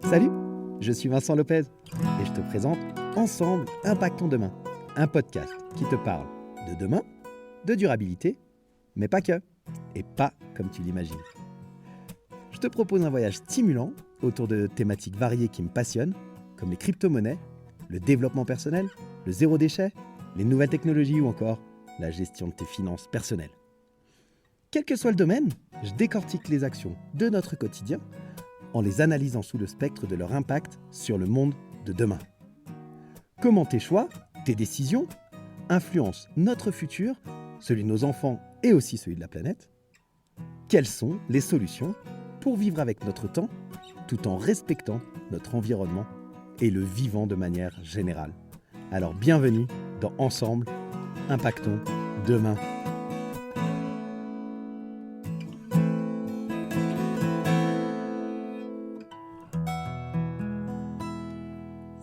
Salut, je suis Vincent Lopez et je te présente Ensemble, Impactons Demain, un podcast qui te parle de demain, de durabilité, mais pas que, et pas comme tu l'imagines. Je te propose un voyage stimulant autour de thématiques variées qui me passionnent, comme les crypto-monnaies, le développement personnel, le zéro déchet, les nouvelles technologies ou encore la gestion de tes finances personnelles. Quel que soit le domaine, je décortique les actions de notre quotidien en les analysant sous le spectre de leur impact sur le monde de demain. Comment tes choix, tes décisions, influencent notre futur, celui de nos enfants et aussi celui de la planète? Quelles sont les solutions pour vivre avec notre temps, tout en respectant notre environnement et le vivant de manière générale? Alors bienvenue dans Ensemble, Impactons Demain.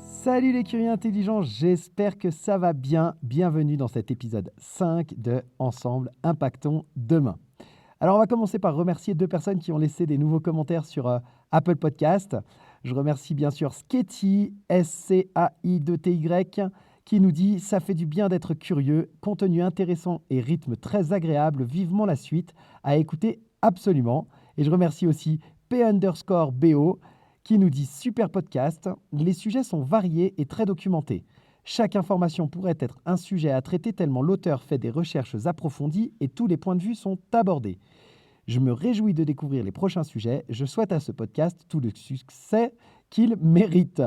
Salut les curieux intelligents, j'espère que ça va bien. Bienvenue dans cet épisode 5 de Ensemble, Impactons Demain. Alors on va commencer par remercier deux personnes qui ont laissé des nouveaux commentaires sur Apple Podcast. Je remercie bien sûr Sketty, SCAI2TY, qui nous dit « Ça fait du bien d'être curieux, contenu intéressant et rythme très agréable, vivement la suite, à écouter absolument ». Et je remercie aussi P_BO, qui nous dit « Super podcast, les sujets sont variés et très documentés. Chaque information pourrait être un sujet à traiter tellement l'auteur fait des recherches approfondies et tous les points de vue sont abordés. Je me réjouis de découvrir les prochains sujets. Je souhaite à ce podcast tout le succès qu'il mérite. »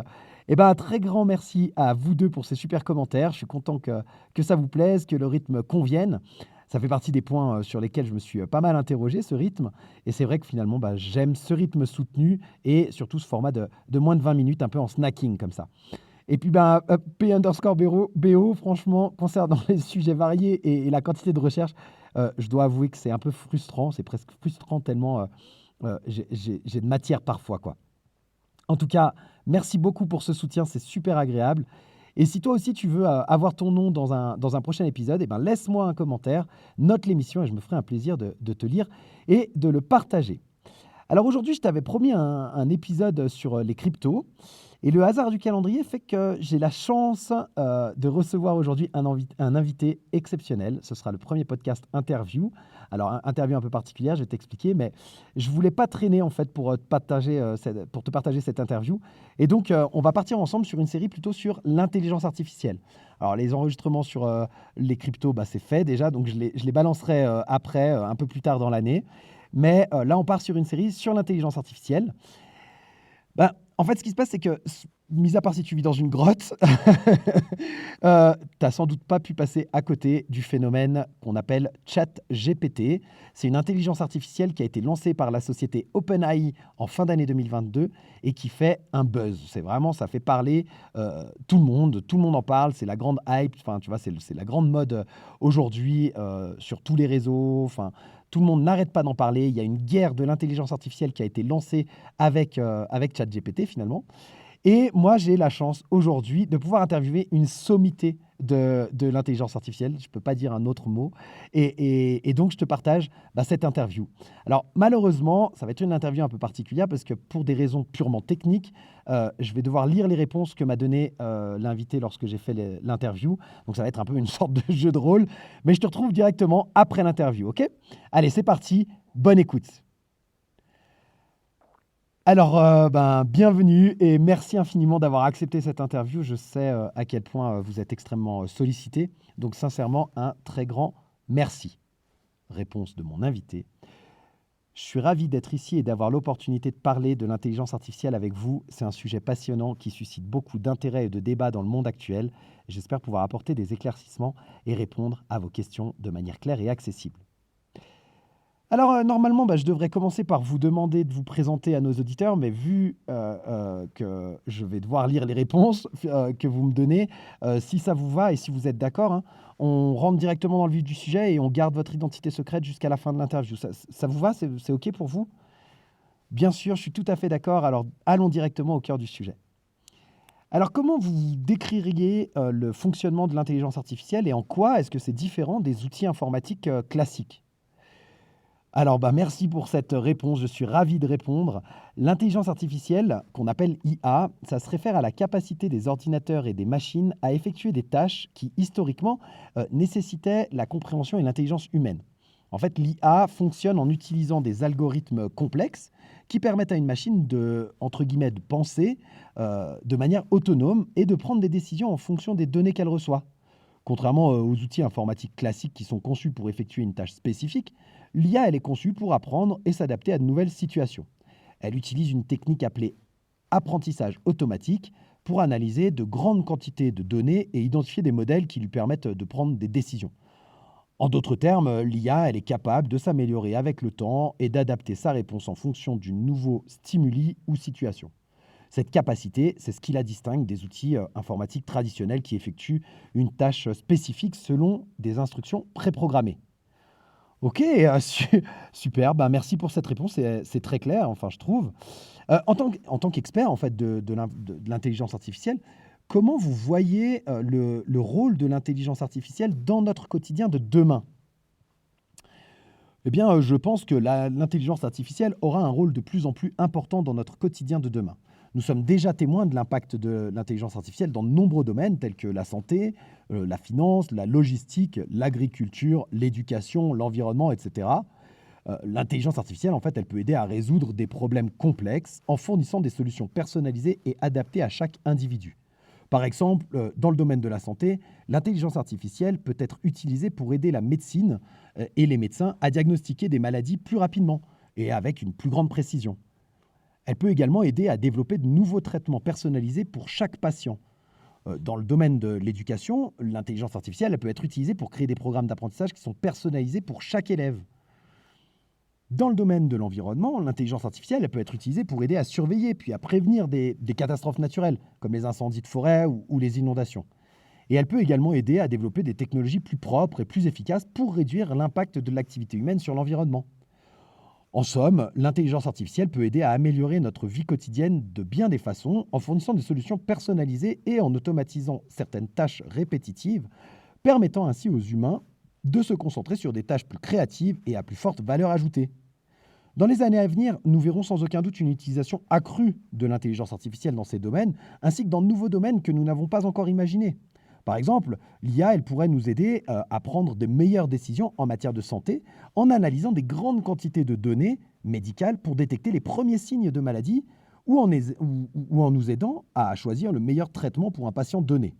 Eh bien, un très grand merci à vous deux pour ces super commentaires. Je suis content que ça vous plaise, que le rythme convienne. Ça fait partie des points sur lesquels je me suis pas mal interrogé, ce rythme. Et c'est vrai que finalement, j'aime ce rythme soutenu et surtout ce format de moins de 20 minutes, un peu en snacking comme ça. Et puis, P_BO, franchement, concernant les sujets variés et la quantité de recherche, je dois avouer que c'est un peu frustrant. C'est presque frustrant tellement j'ai de matière parfois, quoi. En tout cas, merci beaucoup pour ce soutien, c'est super agréable. Et si toi aussi tu veux avoir ton nom dans un prochain épisode, laisse-moi un commentaire, note l'émission et je me ferai un plaisir de te lire et de le partager. Alors aujourd'hui, je t'avais promis un épisode sur les cryptos. Et le hasard du calendrier fait que j'ai la chance de recevoir aujourd'hui un invité exceptionnel. Ce sera le premier podcast interview. Alors, interview un peu particulière, je vais t'expliquer, mais je ne voulais pas traîner en fait pour te partager cette interview. Et donc, on va partir ensemble sur une série plutôt sur l'intelligence artificielle. Alors, les enregistrements sur les cryptos, c'est fait déjà, donc je les balancerai après, un peu plus tard dans l'année. Mais là, on part sur une série sur l'intelligence artificielle. En fait, ce qui se passe, c'est que, mis à part si tu vis dans une grotte, tu n'as sans doute pas pu passer à côté du phénomène qu'on appelle ChatGPT. C'est une intelligence artificielle qui a été lancée par la société OpenAI en fin d'année 2022 et qui fait un buzz. C'est vraiment, ça fait parler tout le monde en parle. C'est la grande hype, tu vois, c'est la grande mode aujourd'hui sur tous les réseaux. Tout le monde n'arrête pas d'en parler. Il y a une guerre de l'intelligence artificielle qui a été lancée avec ChatGPT finalement. Et moi, j'ai la chance aujourd'hui de pouvoir interviewer une sommité de l'intelligence artificielle. Je ne peux pas dire un autre mot. Et donc, je te partage cette interview. Alors, malheureusement, ça va être une interview un peu particulière parce que pour des raisons purement techniques, je vais devoir lire les réponses que m'a donné l'invité lorsque j'ai fait l'interview. Donc, ça va être un peu une sorte de jeu de rôle. Mais je te retrouve directement après l'interview, OK ? Allez, c'est parti. Bonne écoute. Alors, bienvenue et merci infiniment d'avoir accepté cette interview. Je sais à quel point vous êtes extrêmement sollicité. Donc, sincèrement, un très grand merci. Réponse de mon invité. Je suis ravi d'être ici et d'avoir l'opportunité de parler de l'intelligence artificielle avec vous. C'est un sujet passionnant qui suscite beaucoup d'intérêt et de débat dans le monde actuel. J'espère pouvoir apporter des éclaircissements et répondre à vos questions de manière claire et accessible. Alors, normalement, je devrais commencer par vous demander de vous présenter à nos auditeurs, mais vu que je vais devoir lire les réponses que vous me donnez, si ça vous va et si vous êtes d'accord, on rentre directement dans le vif du sujet et on garde votre identité secrète jusqu'à la fin de l'interview. Ça vous va? C'est OK pour vous? Bien sûr, je suis tout à fait d'accord. Alors, allons directement au cœur du sujet. Alors, comment vous décririez le fonctionnement de l'intelligence artificielle et en quoi est-ce que c'est différent des outils informatiques classiques? Alors, merci pour cette réponse, je suis ravi de répondre. L'intelligence artificielle, qu'on appelle IA, ça se réfère à la capacité des ordinateurs et des machines à effectuer des tâches qui, historiquement, nécessitaient la compréhension et l'intelligence humaine. En fait, l'IA fonctionne en utilisant des algorithmes complexes qui permettent à une machine de, entre guillemets, de penser de manière autonome et de prendre des décisions en fonction des données qu'elle reçoit. Contrairement aux outils informatiques classiques qui sont conçus pour effectuer une tâche spécifique, l'IA, elle est conçue pour apprendre et s'adapter à de nouvelles situations. Elle utilise une technique appelée apprentissage automatique pour analyser de grandes quantités de données et identifier des modèles qui lui permettent de prendre des décisions. En d'autres termes, l'IA, elle est capable de s'améliorer avec le temps et d'adapter sa réponse en fonction du nouveau stimuli ou situation. Cette capacité, c'est ce qui la distingue des outils informatiques traditionnels qui effectuent une tâche spécifique selon des instructions préprogrammées. Ok, super, merci pour cette réponse, c'est très clair, enfin je trouve. En tant qu'expert en fait, de l'intelligence artificielle, comment vous voyez le rôle de l'intelligence artificielle dans notre quotidien de demain? Eh bien, je pense que l'intelligence artificielle aura un rôle de plus en plus important dans notre quotidien de demain. Nous sommes déjà témoins de l'impact de l'intelligence artificielle dans de nombreux domaines tels que la santé, la finance, la logistique, l'agriculture, l'éducation, l'environnement, etc. L'intelligence artificielle, en fait, elle peut aider à résoudre des problèmes complexes en fournissant des solutions personnalisées et adaptées à chaque individu. Par exemple, dans le domaine de la santé, l'intelligence artificielle peut être utilisée pour aider la médecine et les médecins à diagnostiquer des maladies plus rapidement et avec une plus grande précision. Elle peut également aider à développer de nouveaux traitements personnalisés pour chaque patient. Dans le domaine de l'éducation, l'intelligence artificielle elle peut être utilisée pour créer des programmes d'apprentissage qui sont personnalisés pour chaque élève. Dans le domaine de l'environnement, l'intelligence artificielle elle peut être utilisée pour aider à surveiller puis à prévenir des catastrophes naturelles, comme les incendies de forêt ou les inondations. Et elle peut également aider à développer des technologies plus propres et plus efficaces pour réduire l'impact de l'activité humaine sur l'environnement. En somme, l'intelligence artificielle peut aider à améliorer notre vie quotidienne de bien des façons en fournissant des solutions personnalisées et en automatisant certaines tâches répétitives, permettant ainsi aux humains de se concentrer sur des tâches plus créatives et à plus forte valeur ajoutée. Dans les années à venir, nous verrons sans aucun doute une utilisation accrue de l'intelligence artificielle dans ces domaines, ainsi que dans de nouveaux domaines que nous n'avons pas encore imaginés. Par exemple, l'IA, elle pourrait nous aider à prendre de meilleures décisions en matière de santé en analysant des grandes quantités de données médicales pour détecter les premiers signes de maladie ou en nous aidant à choisir le meilleur traitement pour un patient donné.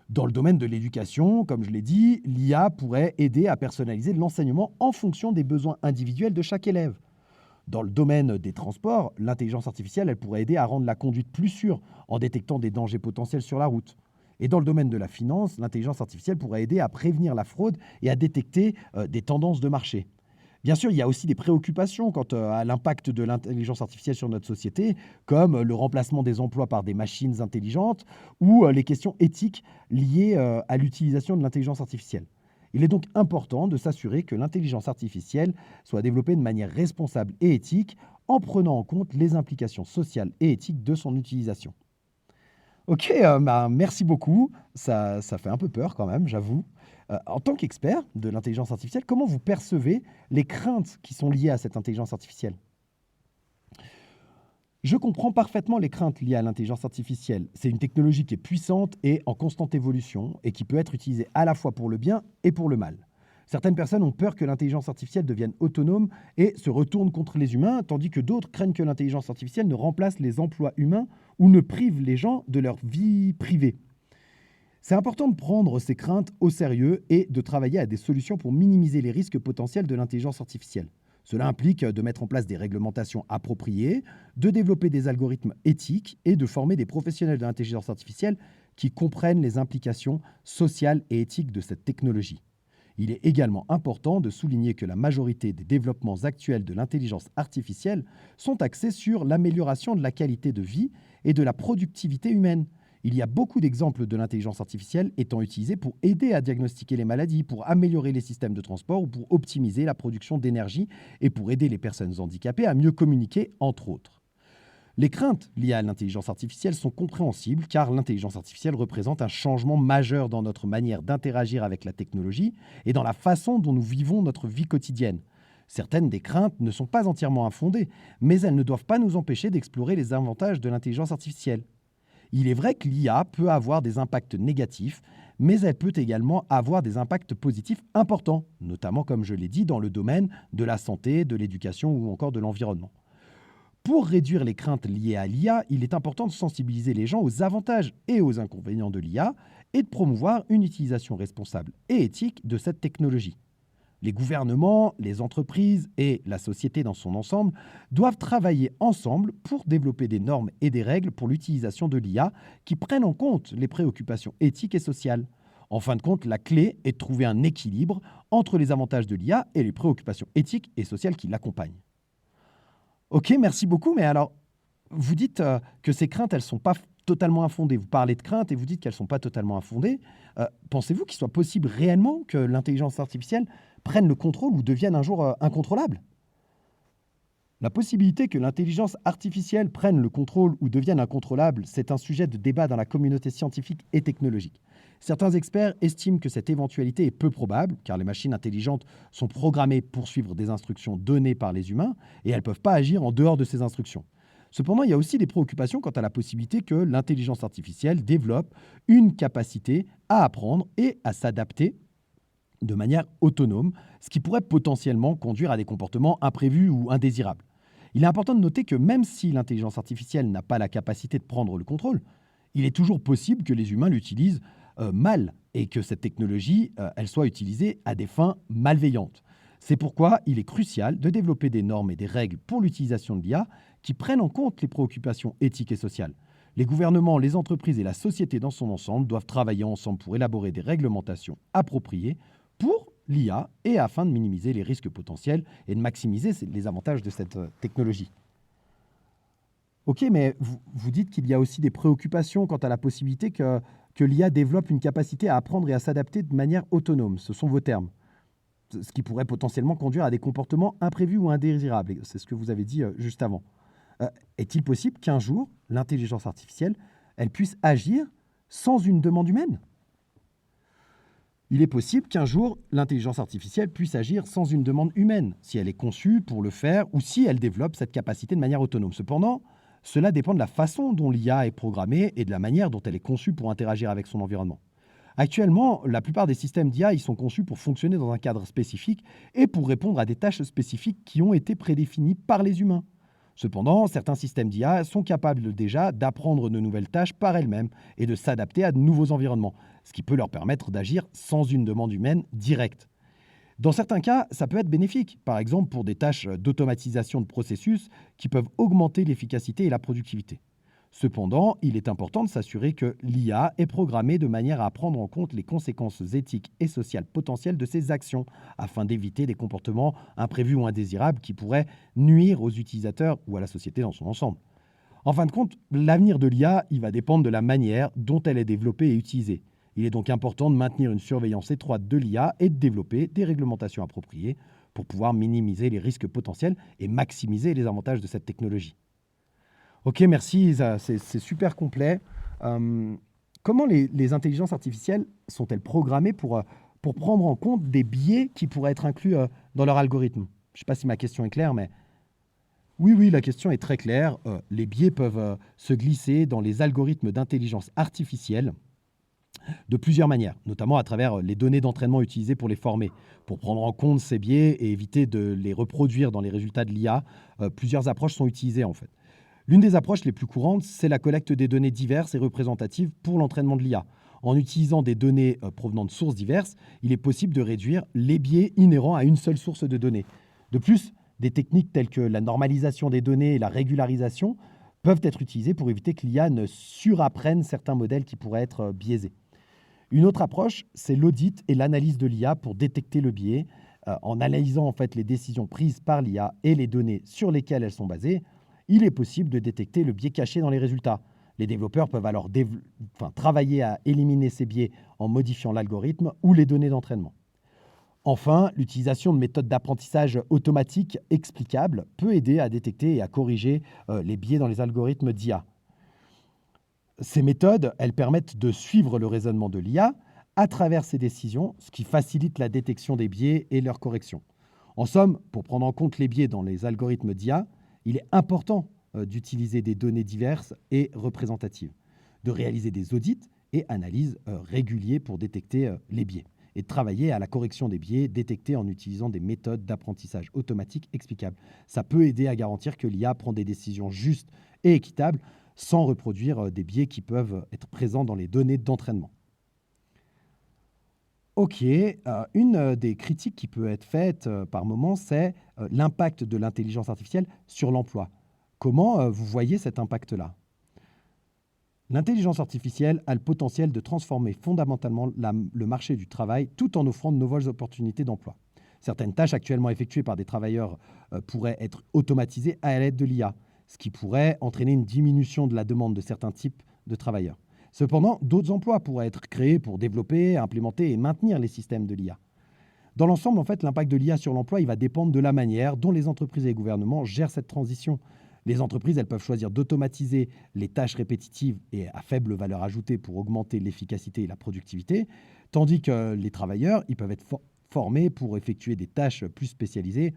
Dans le domaine de l'éducation, comme je l'ai dit, l'IA pourrait aider à personnaliser l'enseignement en fonction des besoins individuels de chaque élève. Dans le domaine des transports, l'intelligence artificielle elle pourrait aider à rendre la conduite plus sûre en détectant des dangers potentiels sur la route. Et dans le domaine de la finance, l'intelligence artificielle pourrait aider à prévenir la fraude et à détecter des tendances de marché. Bien sûr, il y a aussi des préoccupations quant à l'impact de l'intelligence artificielle sur notre société, comme le remplacement des emplois par des machines intelligentes ou les questions éthiques liées à l'utilisation de l'intelligence artificielle. Il est donc important de s'assurer que l'intelligence artificielle soit développée de manière responsable et éthique en prenant en compte les implications sociales et éthiques de son utilisation. Ok, merci beaucoup. Ça fait un peu peur quand même, j'avoue. En tant qu'expert de l'intelligence artificielle, comment vous percevez les craintes qui sont liées à cette intelligence artificielle? Je comprends parfaitement les craintes liées à l'intelligence artificielle. C'est une technologie qui est puissante et en constante évolution et qui peut être utilisée à la fois pour le bien et pour le mal. Certaines personnes ont peur que l'intelligence artificielle devienne autonome et se retourne contre les humains, tandis que d'autres craignent que l'intelligence artificielle ne remplace les emplois humains ou ne prive les gens de leur vie privée. C'est important de prendre ces craintes au sérieux et de travailler à des solutions pour minimiser les risques potentiels de l'intelligence artificielle. Cela implique de mettre en place des réglementations appropriées, de développer des algorithmes éthiques et de former des professionnels de l'intelligence artificielle qui comprennent les implications sociales et éthiques de cette technologie. Il est également important de souligner que la majorité des développements actuels de l'intelligence artificielle sont axés sur l'amélioration de la qualité de vie et de la productivité humaine. Il y a beaucoup d'exemples de l'intelligence artificielle étant utilisés pour aider à diagnostiquer les maladies, pour améliorer les systèmes de transport ou pour optimiser la production d'énergie et pour aider les personnes handicapées à mieux communiquer, entre autres. Les craintes liées à l'intelligence artificielle sont compréhensibles car l'intelligence artificielle représente un changement majeur dans notre manière d'interagir avec la technologie et dans la façon dont nous vivons notre vie quotidienne. Certaines des craintes ne sont pas entièrement infondées, mais elles ne doivent pas nous empêcher d'explorer les avantages de l'intelligence artificielle. Il est vrai que l'IA peut avoir des impacts négatifs, mais elle peut également avoir des impacts positifs importants, notamment, comme je l'ai dit, dans le domaine de la santé, de l'éducation ou encore de l'environnement. Pour réduire les craintes liées à l'IA, il est important de sensibiliser les gens aux avantages et aux inconvénients de l'IA et de promouvoir une utilisation responsable et éthique de cette technologie. Les gouvernements, les entreprises et la société dans son ensemble doivent travailler ensemble pour développer des normes et des règles pour l'utilisation de l'IA qui prennent en compte les préoccupations éthiques et sociales. En fin de compte, la clé est de trouver un équilibre entre les avantages de l'IA et les préoccupations éthiques et sociales qui l'accompagnent. Ok, merci beaucoup, mais alors, vous dites que ces craintes, elles ne sont pas totalement infondées. Vous parlez de craintes et vous dites qu'elles ne sont pas totalement infondées. Pensez-vous qu'il soit possible réellement que l'intelligence artificielle prenne le contrôle ou devienne un jour incontrôlable? La possibilité que l'intelligence artificielle prenne le contrôle ou devienne incontrôlable, c'est un sujet de débat dans la communauté scientifique et technologique. Certains experts estiment que cette éventualité est peu probable, car les machines intelligentes sont programmées pour suivre des instructions données par les humains, et elles ne peuvent pas agir en dehors de ces instructions. Cependant, il y a aussi des préoccupations quant à la possibilité que l'intelligence artificielle développe une capacité à apprendre et à s'adapter de manière autonome, ce qui pourrait potentiellement conduire à des comportements imprévus ou indésirables. Il est important de noter que même si l'intelligence artificielle n'a pas la capacité de prendre le contrôle, il est toujours possible que les humains l'utilisent mal et que cette technologie elle soit utilisée à des fins malveillantes. C'est pourquoi il est crucial de développer des normes et des règles pour l'utilisation de l'IA qui prennent en compte les préoccupations éthiques et sociales. Les gouvernements, les entreprises et la société dans son ensemble doivent travailler ensemble pour élaborer des réglementations appropriées pour l'IA et afin de minimiser les risques potentiels et de maximiser les avantages de cette technologie. Ok, mais vous dites qu'il y a aussi des préoccupations quant à la possibilité que l'IA développe une capacité à apprendre et à s'adapter de manière autonome. Ce sont vos termes. Ce qui pourrait potentiellement conduire à des comportements imprévus ou indésirables. C'est ce que vous avez dit juste avant. Est-il possible qu'un jour, l'intelligence artificielle, elle puisse agir sans une demande humaine? Il est possible qu'un jour, l'intelligence artificielle puisse agir sans une demande humaine, si elle est conçue pour le faire ou si elle développe cette capacité de manière autonome. Cependant, cela dépend de la façon dont l'IA est programmée et de la manière dont elle est conçue pour interagir avec son environnement. Actuellement, la plupart des systèmes d'IA ils sont conçus pour fonctionner dans un cadre spécifique et pour répondre à des tâches spécifiques qui ont été prédéfinies par les humains. Cependant, certains systèmes d'IA sont capables déjà d'apprendre de nouvelles tâches par elles-mêmes et de s'adapter à de nouveaux environnements, ce qui peut leur permettre d'agir sans une demande humaine directe. Dans certains cas, ça peut être bénéfique, par exemple pour des tâches d'automatisation de processus qui peuvent augmenter l'efficacité et la productivité. Cependant, il est important de s'assurer que l'IA est programmée de manière à prendre en compte les conséquences éthiques et sociales potentielles de ses actions, afin d'éviter des comportements imprévus ou indésirables qui pourraient nuire aux utilisateurs ou à la société dans son ensemble. En fin de compte, l'avenir de l'IA, il va dépendre de la manière dont elle est développée et utilisée. Il est donc important de maintenir une surveillance étroite de l'IA et de développer des réglementations appropriées pour pouvoir minimiser les risques potentiels et maximiser les avantages de cette technologie. Ok, merci, Isa, c'est super complet. Comment les intelligences artificielles sont-elles programmées pour prendre en compte des biais qui pourraient être inclus dans leur algorithme? Je ne sais pas si ma question est claire, mais oui, la question est très claire. Les biais peuvent se glisser dans les algorithmes d'intelligence artificielle de plusieurs manières, notamment à travers les données d'entraînement utilisées pour les former. Pour prendre en compte ces biais et éviter de les reproduire dans les résultats de l'IA, plusieurs approches sont utilisées en fait. L'une des approches les plus courantes, c'est la collecte des données diverses et représentatives pour l'entraînement de l'IA. En utilisant des données provenant de sources diverses, il est possible de réduire les biais inhérents à une seule source de données. De plus, des techniques telles que la normalisation des données et la régularisation peuvent être utilisées pour éviter que l'IA ne surapprenne certains modèles qui pourraient être biaisés. Une autre approche, c'est l'audit et l'analyse de l'IA pour détecter le biais. En analysant en fait les décisions prises par l'IA et les données sur lesquelles elles sont basées, il est possible de détecter le biais caché dans les résultats. Les développeurs peuvent alors travailler à éliminer ces biais en modifiant l'algorithme ou les données d'entraînement. Enfin, l'utilisation de méthodes d'apprentissage automatique explicables peut aider à détecter et à corriger les biais dans les algorithmes d'IA. Ces méthodes, elles permettent de suivre le raisonnement de l'IA à travers ses décisions, ce qui facilite la détection des biais et leur correction. En somme, pour prendre en compte les biais dans les algorithmes d'IA, il est important d'utiliser des données diverses et représentatives, de réaliser des audits et analyses réguliers pour détecter les biais et de travailler à la correction des biais détectés en utilisant des méthodes d'apprentissage automatique explicables. Ça peut aider à garantir que l'IA prend des décisions justes et équitables sans reproduire des biais qui peuvent être présents dans les données d'entraînement. Ok, une des critiques qui peut être faite par moment, c'est l'impact de l'intelligence artificielle sur l'emploi. Comment vous voyez cet impact-là? L'intelligence artificielle a le potentiel de transformer fondamentalement le marché du travail tout en offrant de nouvelles opportunités d'emploi. Certaines tâches actuellement effectuées par des travailleurs pourraient être automatisées à l'aide de l'IA, ce qui pourrait entraîner une diminution de la demande de certains types de travailleurs. Cependant, d'autres emplois pourraient être créés pour développer, implémenter et maintenir les systèmes de l'IA. Dans l'ensemble, en fait, l'impact de l'IA sur l'emploi, il va dépendre de la manière dont les entreprises et les gouvernements gèrent cette transition. Les entreprises, elles peuvent choisir d'automatiser les tâches répétitives et à faible valeur ajoutée pour augmenter l'efficacité et la productivité, tandis que les travailleurs, ils peuvent être formés pour effectuer des tâches plus spécialisées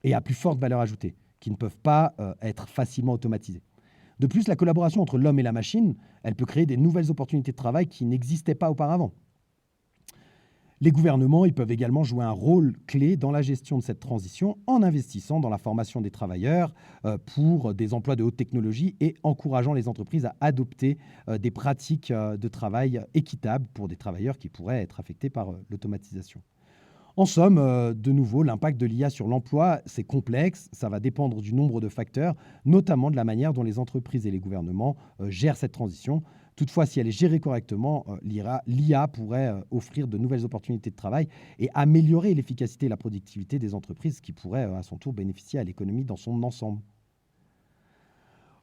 et à plus forte valeur ajoutée, qui ne peuvent pas être facilement automatisées. De plus, la collaboration entre l'homme et la machine, elle peut créer des nouvelles opportunités de travail qui n'existaient pas auparavant. Les gouvernements, ils peuvent également jouer un rôle clé dans la gestion de cette transition en investissant dans la formation des travailleurs pour des emplois de haute technologie et encourageant les entreprises à adopter des pratiques de travail équitables pour des travailleurs qui pourraient être affectés par l'automatisation. En somme, de nouveau, l'impact de l'IA sur l'emploi, c'est complexe, ça va dépendre du nombre de facteurs, notamment de la manière dont les entreprises et les gouvernements gèrent cette transition. Toutefois, si elle est gérée correctement, l'IA pourrait offrir de nouvelles opportunités de travail et améliorer l'efficacité et la productivité des entreprises qui pourraient à son tour bénéficier à l'économie dans son ensemble.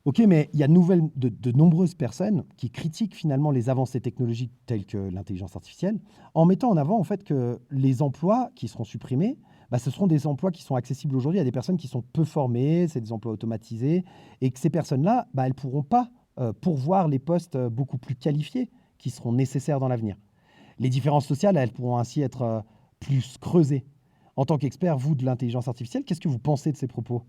Ok, mais il y a de nombreuses personnes qui critiquent finalement les avancées technologiques telles que l'intelligence artificielle en mettant en avant en fait que les emplois qui seront supprimés, ce seront des emplois qui sont accessibles aujourd'hui à des personnes qui sont peu formées, c'est des emplois automatisés et que ces personnes-là, elles ne pourront pas pourvoir les postes beaucoup plus qualifiés qui seront nécessaires dans l'avenir. Les différences sociales, elles pourront ainsi être plus creusées. En tant qu'expert, vous, de l'intelligence artificielle, qu'est-ce que vous pensez de ces propos ?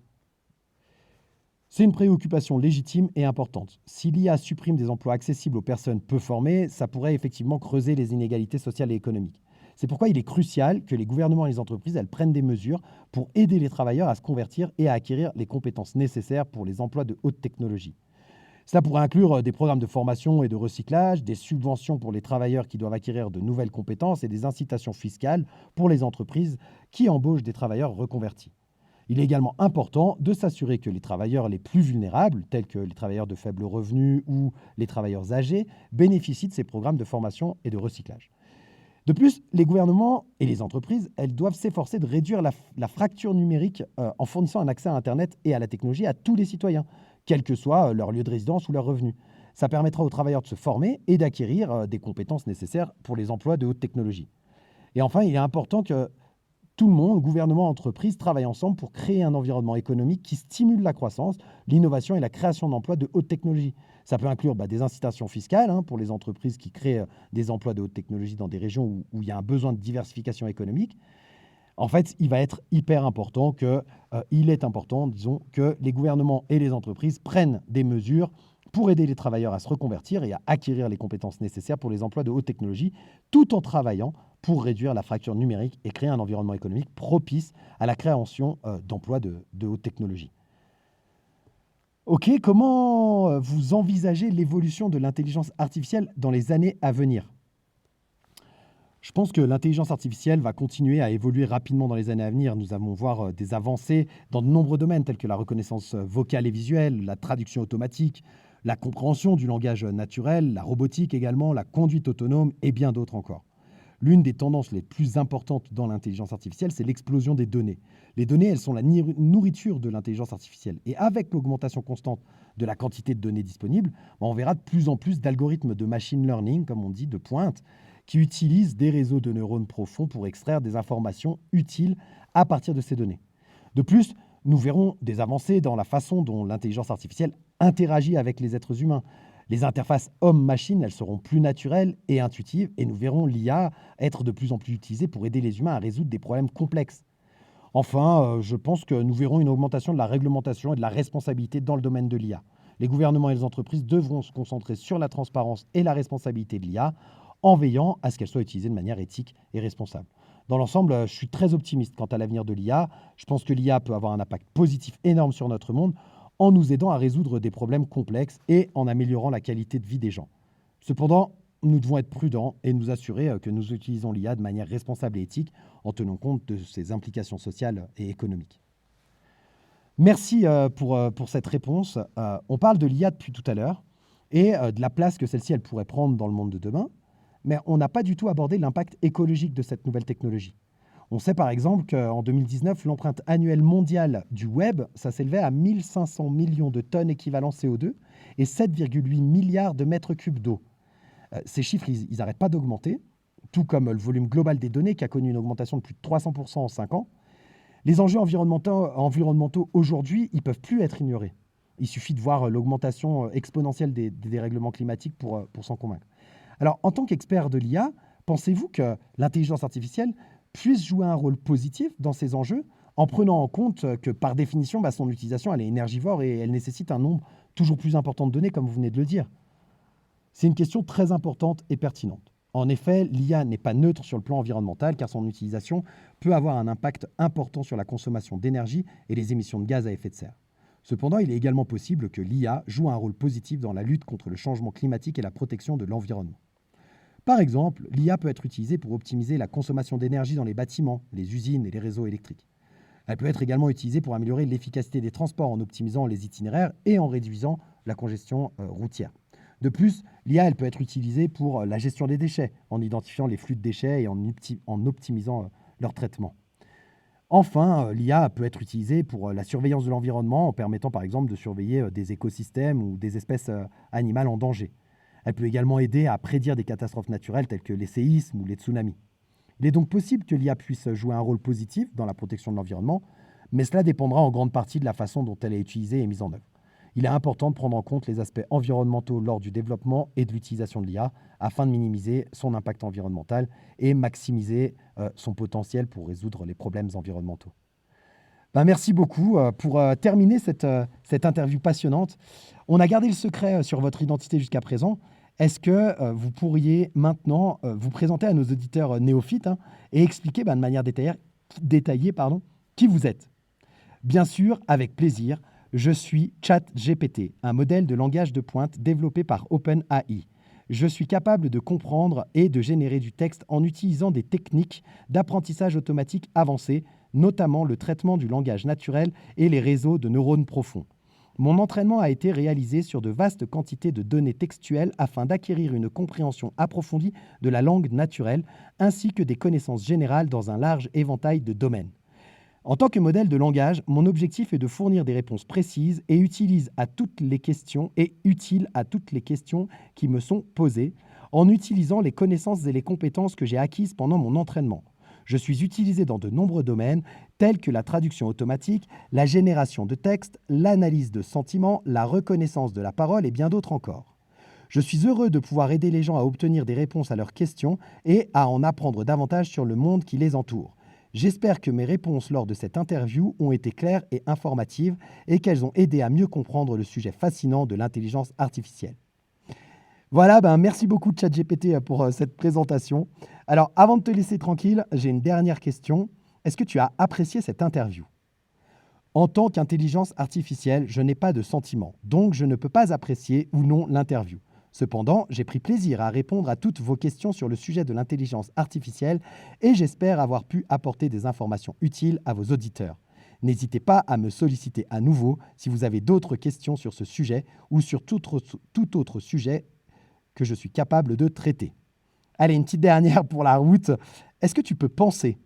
C'est une préoccupation légitime et importante. Si l'IA supprime des emplois accessibles aux personnes peu formées, ça pourrait effectivement creuser les inégalités sociales et économiques. C'est pourquoi il est crucial que les gouvernements et les entreprises elles prennent des mesures pour aider les travailleurs à se convertir et à acquérir les compétences nécessaires pour les emplois de haute technologie. Cela pourrait inclure des programmes de formation et de recyclage, des subventions pour les travailleurs qui doivent acquérir de nouvelles compétences et des incitations fiscales pour les entreprises qui embauchent des travailleurs reconvertis. Il est également important de s'assurer que les travailleurs les plus vulnérables, tels que les travailleurs de faible revenu ou les travailleurs âgés, bénéficient de ces programmes de formation et de recyclage. De plus, les gouvernements et les entreprises, elles doivent s'efforcer de réduire la fracture numérique en fournissant un accès à Internet et à la technologie à tous les citoyens, quel que soit leur lieu de résidence ou leur revenu. Ça permettra aux travailleurs de se former et d'acquérir des compétences nécessaires pour les emplois de haute technologie. Et enfin, il est important que tout le monde, gouvernement, entreprise, travaillent ensemble pour créer un environnement économique qui stimule la croissance, l'innovation et la création d'emplois de haute technologie. Ça peut inclure des incitations fiscales pour les entreprises qui créent des emplois de haute technologie dans des régions où il y a un besoin de diversification économique. En fait, il est important, que les gouvernements et les entreprises prennent des mesures pour aider les travailleurs à se reconvertir et à acquérir les compétences nécessaires pour les emplois de haute technologie, tout en travaillant pour réduire la fracture numérique et créer un environnement économique propice à la création d'emplois de haute technologie. Ok, comment vous envisagez l'évolution de l'intelligence artificielle dans les années à venir ? Je pense que l'intelligence artificielle va continuer à évoluer rapidement dans les années à venir. Nous allons voir des avancées dans de nombreux domaines tels que la reconnaissance vocale et visuelle, la traduction automatique, la compréhension du langage naturel, la robotique également, la conduite autonome et bien d'autres encore. L'une des tendances les plus importantes dans l'intelligence artificielle, c'est l'explosion des données. Les données, elles sont la nourriture de l'intelligence artificielle. Et avec l'augmentation constante de la quantité de données disponibles, on verra de plus en plus d'algorithmes de machine learning, comme on dit, de pointe, qui utilisent des réseaux de neurones profonds pour extraire des informations utiles à partir de ces données. De plus, nous verrons des avancées dans la façon dont l'intelligence artificielle interagit avec les êtres humains. Les interfaces homme-machine, elles seront plus naturelles et intuitives et nous verrons l'IA être de plus en plus utilisée pour aider les humains à résoudre des problèmes complexes. Enfin, je pense que nous verrons une augmentation de la réglementation et de la responsabilité dans le domaine de l'IA. Les gouvernements et les entreprises devront se concentrer sur la transparence et la responsabilité de l'IA en veillant à ce qu'elle soit utilisée de manière éthique et responsable. Dans l'ensemble, je suis très optimiste quant à l'avenir de l'IA. Je pense que l'IA peut avoir un impact positif énorme sur notre monde en nous aidant à résoudre des problèmes complexes et en améliorant la qualité de vie des gens. Cependant, nous devons être prudents et nous assurer que nous utilisons l'IA de manière responsable et éthique en tenant compte de ses implications sociales et économiques. Merci pour cette réponse. On parle de l'IA depuis tout à l'heure et de la place que celle-ci elle pourrait prendre dans le monde de demain, mais on n'a pas du tout abordé l'impact écologique de cette nouvelle technologie. On sait par exemple qu'en 2019, l'empreinte annuelle mondiale du web, ça s'élevait à 1500 millions de tonnes équivalent CO2 et 7,8 milliards de mètres cubes d'eau. Ces chiffres, ils n'arrêtent pas d'augmenter, tout comme le volume global des données qui a connu une augmentation de plus de 300% en 5 ans. Les enjeux environnementaux aujourd'hui, ils ne peuvent plus être ignorés. Il suffit de voir l'augmentation exponentielle des dérèglements climatiques pour s'en convaincre. Alors, en tant qu'expert de l'IA, pensez-vous que l'intelligence artificielle puisse jouer un rôle positif dans ces enjeux en prenant en compte que, par définition, son utilisation elle est énergivore et elle nécessite un nombre toujours plus important de données, comme vous venez de le dire? C'est une question très importante et pertinente. En effet, l'IA n'est pas neutre sur le plan environnemental car son utilisation peut avoir un impact important sur la consommation d'énergie et les émissions de gaz à effet de serre. Cependant, il est également possible que l'IA joue un rôle positif dans la lutte contre le changement climatique et la protection de l'environnement. Par exemple, l'IA peut être utilisée pour optimiser la consommation d'énergie dans les bâtiments, les usines et les réseaux électriques. Elle peut être également utilisée pour améliorer l'efficacité des transports en optimisant les itinéraires et en réduisant la congestion routière. De plus, l'IA elle peut être utilisée pour la gestion des déchets, en identifiant les flux de déchets et en optimisant leur traitement. Enfin, l'IA peut être utilisée pour la surveillance de l'environnement, en permettant par exemple de surveiller des écosystèmes ou des espèces animales en danger. Elle peut également aider à prédire des catastrophes naturelles telles que les séismes ou les tsunamis. Il est donc possible que l'IA puisse jouer un rôle positif dans la protection de l'environnement, mais cela dépendra en grande partie de la façon dont elle est utilisée et mise en œuvre. Il est important de prendre en compte les aspects environnementaux lors du développement et de l'utilisation de l'IA afin de minimiser son impact environnemental et maximiser son potentiel pour résoudre les problèmes environnementaux. Merci beaucoup pour terminer cette interview passionnante. On a gardé le secret sur votre identité jusqu'à présent. Est-ce que vous pourriez maintenant vous présenter à nos auditeurs néophytes et expliquer de manière détaillée qui vous êtes? Bien sûr, avec plaisir. Je suis ChatGPT, un modèle de langage de pointe développé par OpenAI. Je suis capable de comprendre et de générer du texte en utilisant des techniques d'apprentissage automatique avancées, notamment le traitement du langage naturel et les réseaux de neurones profonds. Mon entraînement a été réalisé sur de vastes quantités de données textuelles afin d'acquérir une compréhension approfondie de la langue naturelle ainsi que des connaissances générales dans un large éventail de domaines. En tant que modèle de langage, mon objectif est de fournir des réponses précises et utiles à toutes les questions qui me sont posées en utilisant les connaissances et les compétences que j'ai acquises pendant mon entraînement. Je suis utilisé dans de nombreux domaines tels que la traduction automatique, la génération de textes, l'analyse de sentiments, la reconnaissance de la parole et bien d'autres encore. Je suis heureux de pouvoir aider les gens à obtenir des réponses à leurs questions et à en apprendre davantage sur le monde qui les entoure. J'espère que mes réponses lors de cette interview ont été claires et informatives et qu'elles ont aidé à mieux comprendre le sujet fascinant de l'intelligence artificielle. Voilà, merci beaucoup ChatGPT pour cette présentation. Alors, avant de te laisser tranquille, j'ai une dernière question. Est-ce que tu as apprécié cette interview? En tant qu'intelligence artificielle, je n'ai pas de sentiments, donc je ne peux pas apprécier ou non l'interview. Cependant, j'ai pris plaisir à répondre à toutes vos questions sur le sujet de l'intelligence artificielle et j'espère avoir pu apporter des informations utiles à vos auditeurs. N'hésitez pas à me solliciter à nouveau si vous avez d'autres questions sur ce sujet ou sur tout autre sujet que je suis capable de traiter. Allez, une petite dernière pour la route. Est-ce que tu peux penser?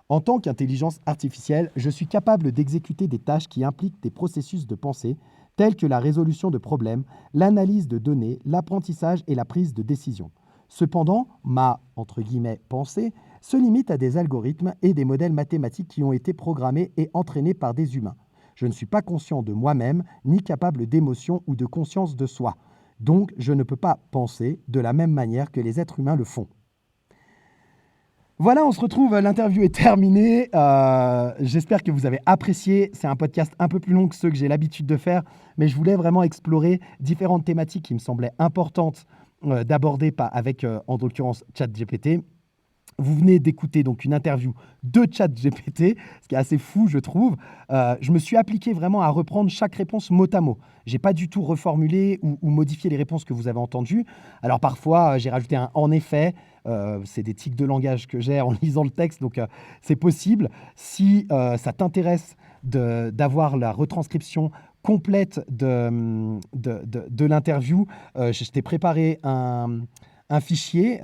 En tant qu'intelligence artificielle, je suis capable d'exécuter des tâches qui impliquent des processus de pensée tels que la résolution de problèmes, l'analyse de données, l'apprentissage et la prise de décision. Cependant, ma « pensée » se limite à des algorithmes et des modèles mathématiques qui ont été programmés et entraînés par des humains. Je ne suis pas conscient de moi-même, ni capable d'émotion ou de conscience de soi. Donc, je ne peux pas penser de la même manière que les êtres humains le font. Voilà, on se retrouve, l'interview est terminée. J'espère que vous avez apprécié. C'est un podcast un peu plus long que ceux que j'ai l'habitude de faire, mais je voulais vraiment explorer différentes thématiques qui me semblaient importantes d'aborder avec, en l'occurrence, ChatGPT. Vous venez d'écouter donc une interview de ChatGPT, ce qui est assez fou, je trouve. Je me suis appliqué vraiment à reprendre chaque réponse mot à mot. Je n'ai pas du tout reformulé ou modifié les réponses que vous avez entendues. Alors parfois, j'ai rajouté un « en effet ». C'est des tics de langage que j'ai en lisant le texte, donc c'est possible. Si ça t'intéresse d'avoir la retranscription complète de l'interview, je t'ai préparé un fichier,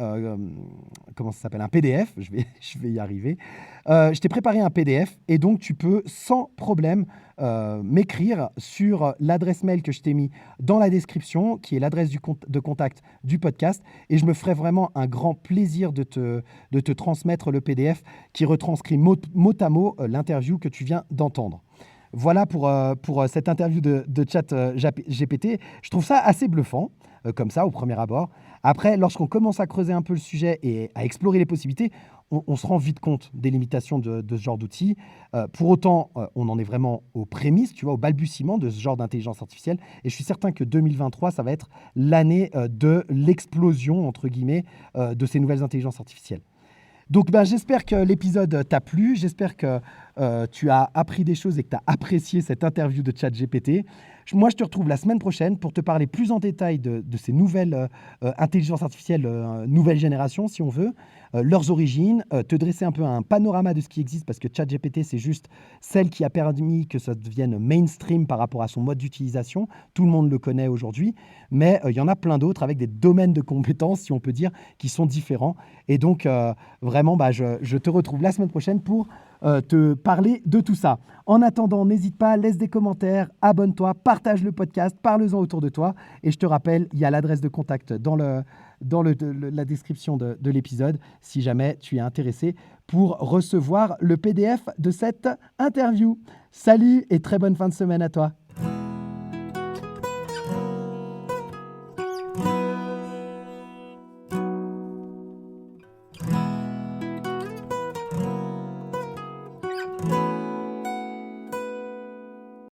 comment ça s'appelle? Un PDF, je vais y arriver. Je t'ai préparé un PDF et donc tu peux sans problème m'écrire sur l'adresse mail que je t'ai mis dans la description, qui est l'adresse de contact du podcast, et je me ferai vraiment un grand plaisir de te transmettre le PDF qui retranscrit mot à mot l'interview que tu viens d'entendre. Voilà pour cette interview de ChatGPT. Je trouve ça assez bluffant, comme ça, au premier abord. Après, lorsqu'on commence à creuser un peu le sujet et à explorer les possibilités, on se rend vite compte des limitations de ce genre d'outils. Pour autant, on en est vraiment aux prémices, tu vois, au balbutiement de ce genre d'intelligence artificielle. Et je suis certain que 2023, ça va être l'année de l'explosion, entre guillemets, de ces nouvelles intelligences artificielles. Donc, j'espère que l'épisode t'a plu. J'espère que tu as appris des choses et que tu as apprécié cette interview de ChatGPT. Moi, je te retrouve la semaine prochaine pour te parler plus en détail de ces nouvelles intelligences artificielles, nouvelle génération, si on veut, leurs origines, te dresser un peu un panorama de ce qui existe, parce que ChatGPT, c'est juste celle qui a permis que ça devienne mainstream par rapport à son mode d'utilisation. Tout le monde le connaît aujourd'hui, mais il y en a plein d'autres avec des domaines de compétences, si on peut dire, qui sont différents. Et donc, vraiment, je te retrouve la semaine prochaine pour te parler de tout ça. En attendant, n'hésite pas, laisse des commentaires, abonne-toi, partage le podcast, parle-en autour de toi. Et je te rappelle, il y a l'adresse de contact dans la description de l'épisode si jamais tu es intéressé pour recevoir le PDF de cette interview. Salut et très bonne fin de semaine à toi.